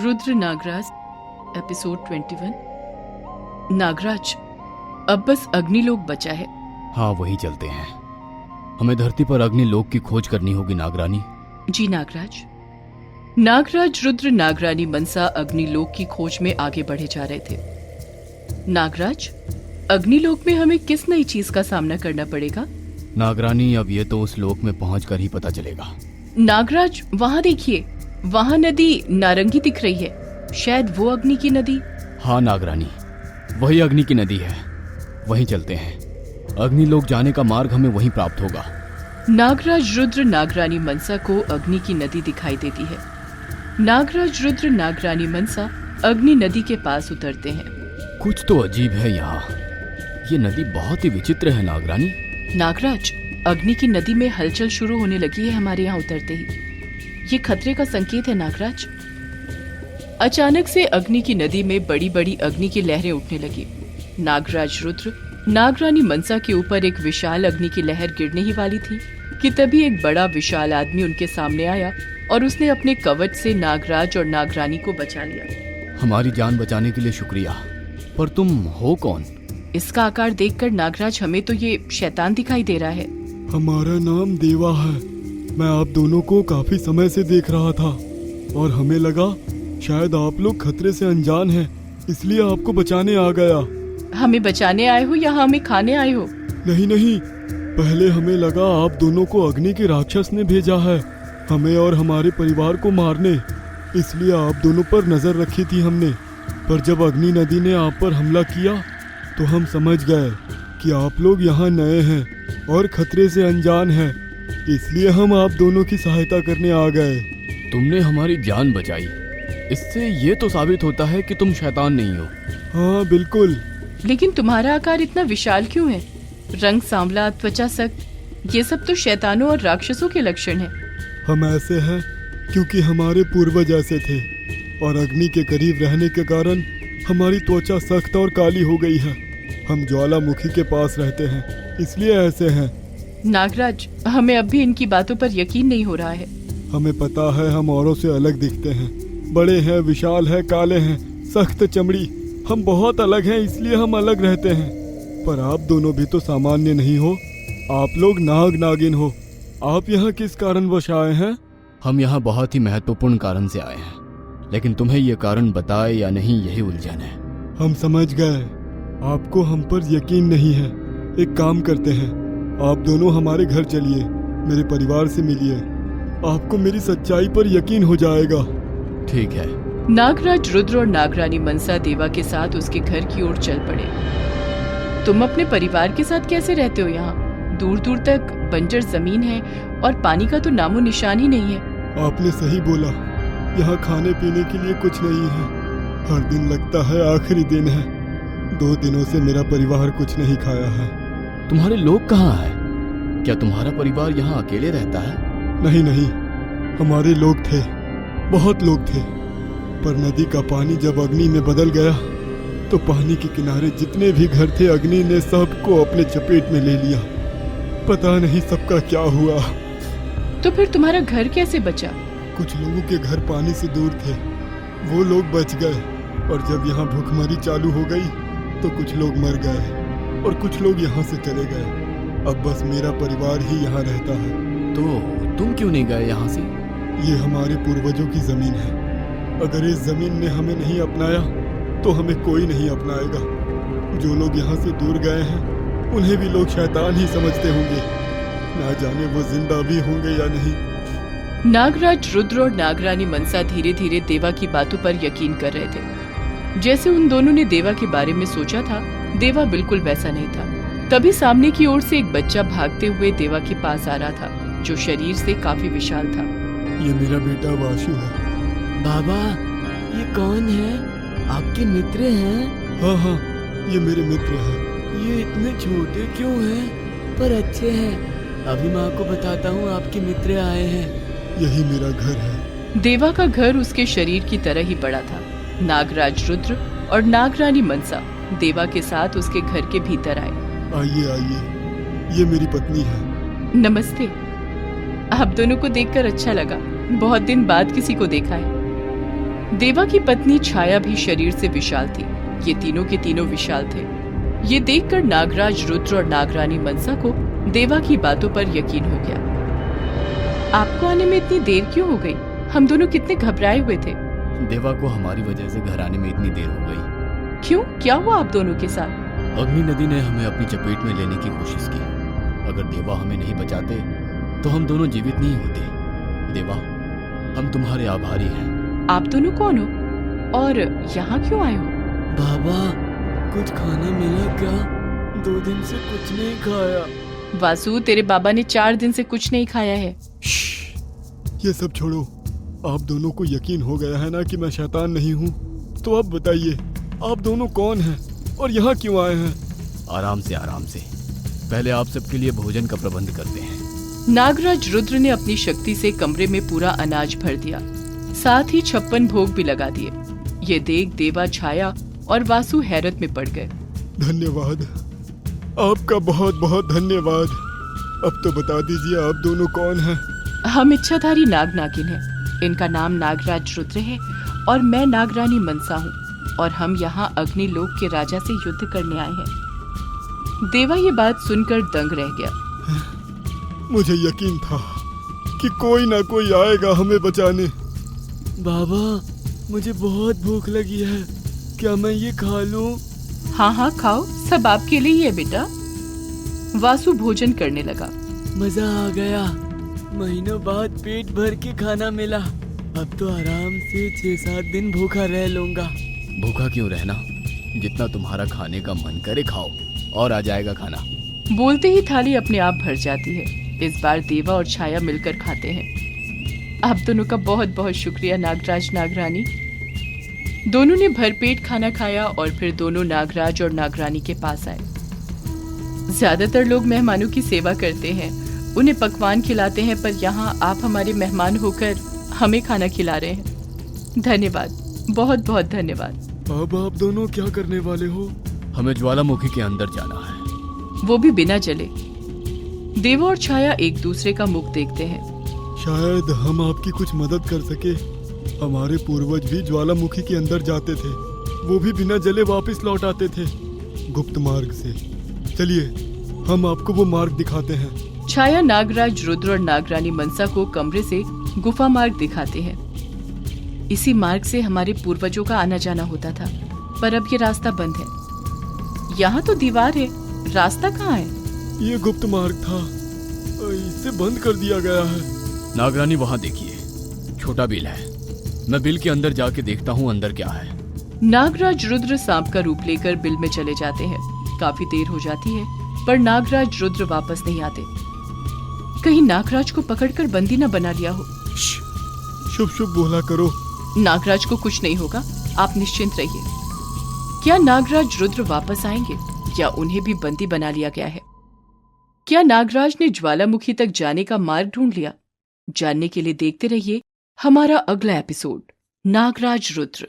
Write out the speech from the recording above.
Rudra Nagraj episode 21। Nagraj, अब बस अग्निलोक बचा है। हाँ, वही चलते हैं। हमें धरती पर अग्निलोक की खोज करनी होगी नागरानी। जी नागराज। नागराज, रुद्र, नागरानी मनसा अग्निलोक की खोज में आगे बढ़े जा रहे थे। नागराज, अग्निलोक में हमें किस नई चीज का सामना करना पड़ेगा? नागरानी, अब ये तो उस लोक में पहुंचकर ही पता चलेगा। नागराज, वहाँ देखिए, वहाँ नदी नारंगी दिख रही है। शायद वो अग्नि की नदी। हाँ नागरानी, वही अग्नि की नदी है। वहीं चलते हैं। अग्निलोक जाने का मार्ग हमें वहीं प्राप्त होगा। नागराज, रुद्र, नागरानी मनसा को अग्नि की नदी दिखाई देती है। नागराज, रुद्र, नागरानी मनसा अग्नि नदी के पास उतरते हैं। कुछ तो अजीब है यहाँ। ये नदी बहुत ही विचित्र है नागरानी। नागराज, अग्नि की नदी में हलचल शुरू होने लगी है हमारे यहाँ उतरते ही। ये खतरे का संकेत है नागराज। अचानक से अग्नि की नदी में बड़ी बड़ी अग्नि की लहरें उठने लगी। नागराज, रुद्र, नागरानी मनसा के ऊपर एक विशाल अग्नि की लहर गिरने ही वाली थी कि तभी एक बड़ा विशाल आदमी उनके सामने आया और उसने अपने कवच से नागराज और नागरानी को बचा लिया। हमारी जान बचाने के लिए शुक्रिया, पर तुम हो कौन? इसका आकार देखकर नागराज, हमें तो ये शैतान दिखाई दे रहा है। हमारा नाम देवा है। मैं आप दोनों को काफी समय से देख रहा था और हमें लगा शायद आप लोग खतरे से अनजान हैं, इसलिए आपको बचाने आ गया। हमें बचाने आए हो या हमें खाने आए हो? नहीं नहीं, पहले हमें लगा आप दोनों को अग्नि के राक्षस ने भेजा है हमें और हमारे परिवार को मारने, इसलिए आप दोनों पर नजर रखी थी हमने। पर जब अग्नि नदी ने आप पर हमला किया तो हम समझ गए कि आप लोग यहाँ नए हैं और खतरे से अनजान हैं, इसलिए हम आप दोनों की सहायता करने आ गए। तुमने हमारी जान बचाई, इससे ये तो साबित होता है कि तुम शैतान नहीं हो। हाँ बिल्कुल। लेकिन तुम्हारा आकार इतना विशाल क्यों है? रंग सांवला, त्वचा सख्त, ये सब तो शैतानों और राक्षसों के लक्षण हैं। हम ऐसे हैं क्योंकि हमारे पूर्वज ऐसे थे और अग्नि के करीब रहने के कारण हमारी त्वचा सख्त और काली हो गई है। हम ज्वालामुखी के पास रहते हैं, इसलिए ऐसे हैं। नागराज, हमें अब भी इनकी बातों पर यकीन नहीं हो रहा है। हमें पता है हम औरों से अलग दिखते हैं, बड़े हैं, विशाल हैं, काले हैं, सख्त चमड़ी। हम बहुत अलग हैं, इसलिए हम अलग रहते हैं। पर आप दोनों भी तो सामान्य नहीं हो, आप लोग नाग नागिन हो। आप यहाँ किस कारणवश आए हैं? हम यहाँ बहुत ही महत्वपूर्ण कारण से आए हैं, लेकिन तुम्हें ये कारण बताए या नहीं, यही उलझन है। हम समझ गए, आपको हम पर यकीन नहीं है। एक काम करते हैं, आप दोनों हमारे घर चलिए, मेरे परिवार से मिलिए, आपको मेरी सच्चाई पर यकीन हो जाएगा। ठीक है। नागराज, रुद्र और नागरानी मनसा देवा के साथ उसके घर की ओर चल पड़े। तुम अपने परिवार के साथ कैसे रहते हो यहाँ? दूर दूर तक बंजर जमीन है और पानी का तो नामो निशान ही नहीं है। आपने सही बोला, यहाँ खाने पीने के लिए कुछ नहीं है। हर दिन लगता है आखिरी दिन है। 2 दिनों से मेरा परिवार कुछ नहीं खाया है। तुम्हारे लोग कहाँ हैं? क्या तुम्हारा परिवार यहाँ अकेले रहता है? नहीं नहीं, हमारे लोग थे, बहुत लोग थे, पर नदी का पानी जब अग्नि में बदल गया तो पानी के किनारे जितने भी घर थे, अग्नि ने सबको अपने चपेट में ले लिया। पता नहीं सबका क्या हुआ। तो फिर तुम्हारा घर कैसे बचा? कुछ लोगों के घर पानी से दूर थे, वो लोग बच गए, और जब यहाँ भूखमरी चालू हो गई तो कुछ लोग मर गए और कुछ लोग यहाँ से चले गए। अब बस मेरा परिवार ही यहाँ रहता है। तो तुम क्यों नहीं गए यहाँ से? ये हमारे पूर्वजों की जमीन है। अगर इस जमीन ने हमें नहीं अपनाया तो हमें कोई नहीं अपनाएगा। जो लोग यहाँ से दूर गए हैं उन्हें भी लोग शैतान ही समझते होंगे। ना जाने वो जिंदा भी होंगे या नहीं। नागराज, रुद्र और नागरानी मनसा धीरे धीरे देवा की बातों पर यकीन कर रहे थे। जैसे उन दोनों ने देवा के बारे में सोचा था, देवा बिल्कुल वैसा नहीं था। तभी सामने की ओर से एक बच्चा भागते हुए देवा के पास आ रहा था, जो शरीर से काफी विशाल था। ये मेरा बेटा वाशु है। बाबा, ये कौन है? आपके मित्र हैं? हाँ हाँ, ये मेरे मित्र हैं। ये इतने छोटे क्यों हैं, पर अच्छे हैं। अभी मैं आपको बताता हूँ, आपके मित्र आए हैं। यही मेरा घर है। देवा का घर उसके शरीर की तरह ही बड़ा था। नागराज, रुद्र और नागरानी मनसा देवा के साथ उसके घर के भीतर आए। आइए आइए, ये मेरी पत्नी है। नमस्ते। आप दोनों को देखकर अच्छा लगा, बहुत दिन बाद किसी को देखा है। देवा की पत्नी छाया भी शरीर से विशाल थी। ये तीनों के तीनों विशाल थे। ये देखकर नागराज रुद्र और नागरानी मनसा को देवा की बातों पर यकीन हो गया। आपको आने में इतनी देर क्यों हो गई? हम दोनों कितने घबराए हुए थे। देवा को हमारी वजह से घर आने में इतनी देर हो गई। क्यों, क्या हुआ आप दोनों के साथ? अग्नि नदी ने हमें अपनी चपेट में लेने की कोशिश की। अगर देवा हमें नहीं बचाते तो हम दोनों जीवित नहीं होते। देवा, हम तुम्हारे आभारी हैं। आप दोनों कौन हो और यहाँ क्यों आए हो? बाबा, कुछ खाना मिला क्या? 2 दिन से कुछ नहीं खाया। वासु, तेरे बाबा ने 4 दिन से कुछ नहीं खाया है। ये सब छोड़ो। आप दोनों को यकीन हो गया है ना कि मैं शैतान नहीं हूँ। तो अब बताइए, आप दोनों कौन हैं और यहाँ क्यों आए हैं? आराम से आराम से, पहले आप सबके लिए भोजन का प्रबंध करते हैं। नागराज रुद्र ने अपनी शक्ति से कमरे में पूरा अनाज भर दिया, साथ ही 56 भोग भी लगा दिए। ये देख देवा, छाया और वासु हैरत में पड़ गए। धन्यवाद, आपका बहुत बहुत धन्यवाद। अब तो बता दीजिए, आप दोनों कौन हैं? हम इच्छाधारी नाग नागिन हैं। इनका नाम नागराज रुद्र है और मैं नागरानी मनसा हूँ और हम यहाँ अग्नि लोक के राजा से युद्ध करने आए हैं। देवा ये बात सुनकर दंग रह गया। मुझे यकीन था कि कोई ना कोई आएगा हमें बचाने। बाबा, मुझे बहुत भूख लगी है, क्या मैं ये खा लूं? हाँ हाँ, खाओ, सब आपके लिए ही है बेटा। वासु भोजन करने लगा। मजा आ गया, महीनों बाद पेट भर के खाना मिला। अब तो आराम से 6-7 दिन भूखा रह लूंगा। भूखा क्यों रहना, जितना तुम्हारा खाने का मन करे खाओ और आ जाएगा खाना। बोलते ही थाली अपने आप भर जाती है। इस बार देवा और छाया मिलकर खाते हैं। आप दोनों का बहुत बहुत शुक्रिया नागराज, नागरानी। दोनों ने भरपेट खाना खाया और फिर दोनों नागराज और नागरानी के पास आए। ज्यादातर लोग मेहमानों की सेवा करते हैं, उन्हें पकवान खिलाते हैं, पर यहाँ आप हमारे मेहमान होकर हमें खाना खिला रहे हैं। धन्यवाद, बहुत बहुत धन्यवाद। अब आप दोनों क्या करने वाले हो? हमें ज्वालामुखी के अंदर जाना है, वो भी बिना जले। देवा और छाया एक दूसरे का मुख देखते हैं। शायद हम आपकी कुछ मदद कर सके। हमारे पूर्वज भी ज्वालामुखी के अंदर जाते थे, वो भी बिना जले वापस लौट आते थे, गुप्त मार्ग से। चलिए, हम आपको वो मार्ग दिखाते हैं। छाया नागराज रुद्र और नागरानी मनसा को कमरे से गुफा मार्ग दिखाते हैं। इसी मार्ग से हमारे पूर्वजों का आना जाना होता था, पर अब ये रास्ता बंद है। यहाँ तो दीवार है, रास्ता कहाँ है? ये गुप्त मार्ग था, इसे बंद कर दिया गया है। नागरानी वहाँ देखिए, छोटा बिल है। मैं बिल के अंदर जाके देखता हूँ अंदर क्या है। नागराज रुद्र सांप का रूप लेकर बिल में चले जाते हैं। काफी देर हो जाती है, पर नागराज रुद्र वापस नहीं आते। कहीं नागराज को पकड़कर बंदी न बना लिया हो। शुभ शुभ बोला करो। नागराज को कुछ नहीं होगा, आप निश्चिंत रहिए। क्या नागराज रुद्र वापस आएंगे या उन्हें भी बंदी बना लिया गया है? क्या नागराज ने ज्वालामुखी तक जाने का मार्ग ढूंढ लिया? जानने के लिए देखते रहिए हमारा अगला एपिसोड, नागराज रुद्र।